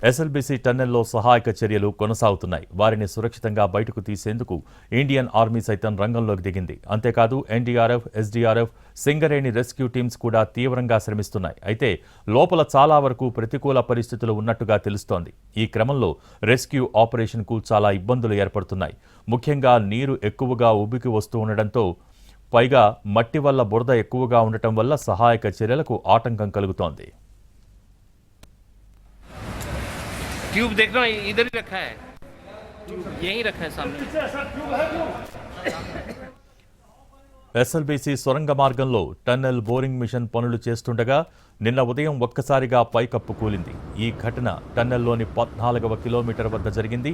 SLBC టన్నెల్లో సహాయక చర్యలు కొనసాగుతున్నాయి. వారిని సురక్షితంగా బయటకు తీసేందుకు ఇండియన్ ఆర్మీ సైతం రంగంలోకి దిగింది. అంతేకాదు NDRF, SDRF, Singareni rescue teams కూడా తీవ్రంగా శ్రమిస్తున్నాయి. అయితే లోపల చాలా వరకు ప్రతికూల పరిస్థితులు ఉన్నట్టుగా తెలుస్తోంది. ఈ క్రమంలో రెస్క్యూ ఆపరేషన్కు చాలా ఇబ్బందులు ఏర్పడుతున్నాయి. ముఖ్యంగా నీరు ఎక్కువగా ఉబికి వస్తూ ఉండడంతో పైగా మట్టి వల్ల బురద ఎక్కువగా ఉండటం వల్ల సహాయక చర్యలకు ఆటంకం కలుగుతోంది. ट्यूब देख रहा हूँ, इधर ही रखा है, यहीं रखा है सामने। ఎస్ఎల్బీసీ సొరంగ మార్గంలో టన్నెల్ బోరింగ్ మిషన్ పనులు చేస్తుండగా నిన్న ఉదయం ఒక్కసారిగా పైకప్పు కూలింది. ఈ ఘటన టన్నెల్లోని 14వ కిలోమీటర్ వద్ద జరిగింది.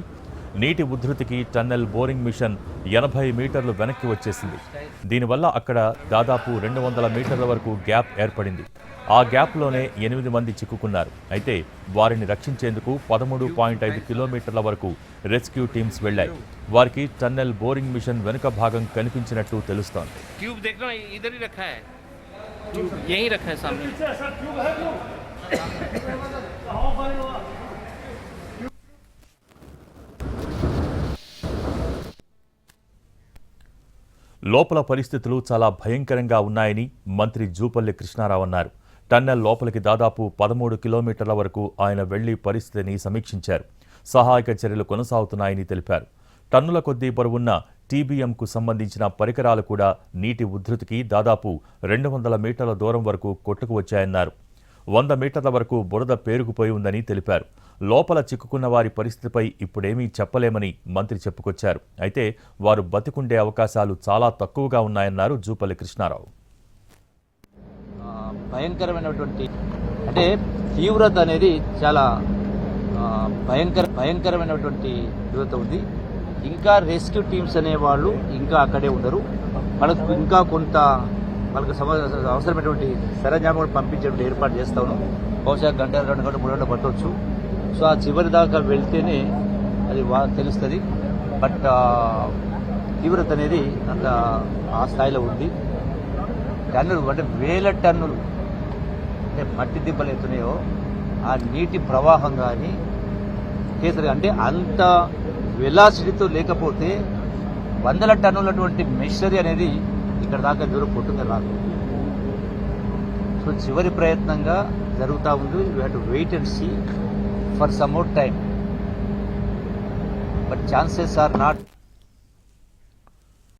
నీటి ఉధృతికి టన్నెల్ బోరింగ్ మిషన్ 80 మీటర్లు వెనక్కి వచ్చేసింది. దీనివల్ల అక్కడ దాదాపు 200 మీటర్ల వరకు గ్యాప్ ఏర్పడింది. ఆ గ్యాప్లోనే 8 మంది చిక్కుకున్నారు. అయితే వారిని రక్షించేందుకు 13.5 కిలోమీటర్ల వరకు రెస్క్యూ టీమ్స్ వెళ్లాయి. వారికి టన్నెల్ బోరింగ్ మిషన్ వెనుక భాగం కనిపించినట్టు తెలుస్తోంది. లోపల పరిస్థితులు చాలా భయంకరంగా ఉన్నాయని మంత్రి జూపల్లి కృష్ణారావు అన్నారు. టన్నెల్ లోపలికి దాదాపు 13 కిలోమీటర్ల వరకు ఆయన వెళ్లి పరిస్థితిని సమీక్షించారు. సహాయక చర్యలు కొనసాగుతున్నాయని తెలిపారు. టన్నుల కొద్దీ బరువున్న టీబీఎంకు సంబంధించిన పరికరాలు కూడా నీటి ఉధృతికి దాదాపు 200 మీటర్ల దూరం వరకు కొట్టుకు వచ్చాయన్నారు. 100 మీటర్ల వరకు బురద పేరుకుపోయి ఉందని తెలిపారు. లోపల చిక్కుకున్న వారి పరిస్థితిపై ఇప్పుడేమీ చెప్పలేమని మంత్రి చెప్పుకొచ్చారు. అయితే వారు బతికుండే అవకాశాలు చాలా తక్కువగా ఉన్నాయన్నారు జూపల్లి కృష్ణారావు. భయంకరమైనటువంటి అంటే తీవ్రత అనేది చాలా భయంకరమైనటువంటి తీవ్రత ఉంది. ఇంకా రెస్క్యూ టీమ్స్ అనేవాళ్ళు ఇంకా అక్కడే ఉండరు. మనకు ఇంకా కొంత వాళ్ళకి అవసరమైనటువంటి సరంజామా కూడా పంపించేటువంటి ఏర్పాటు చేస్తా ఉన్నాం. బహుశా గంట 2 గంటలు 3 గంటలు పట్టవచ్చు. సో ఆ చివరి దాకా వెళ్తేనే అది తెలుస్తుంది. బట్ తీవ్రత అనేది అంత ఆ స్థాయిలో ఉంది. టన్నులు అంటే 1000 టన్నులు అంటే మట్టి దిబ్బలు ఎత్తున్నాయో ఆ నీటి ప్రవాహం కానీ కేసరి అంటే అంత వెలాసిటీతో లేకపోతే 100 టన్నులటువంటి మెషినరీ అనేది ఇక్కడ దాకా దూరం కొట్టుగా రాదు. సో చివరి ప్రయత్నంగా జరుగుతూ ఉంది. You have to wait and see for some more time, but chances are not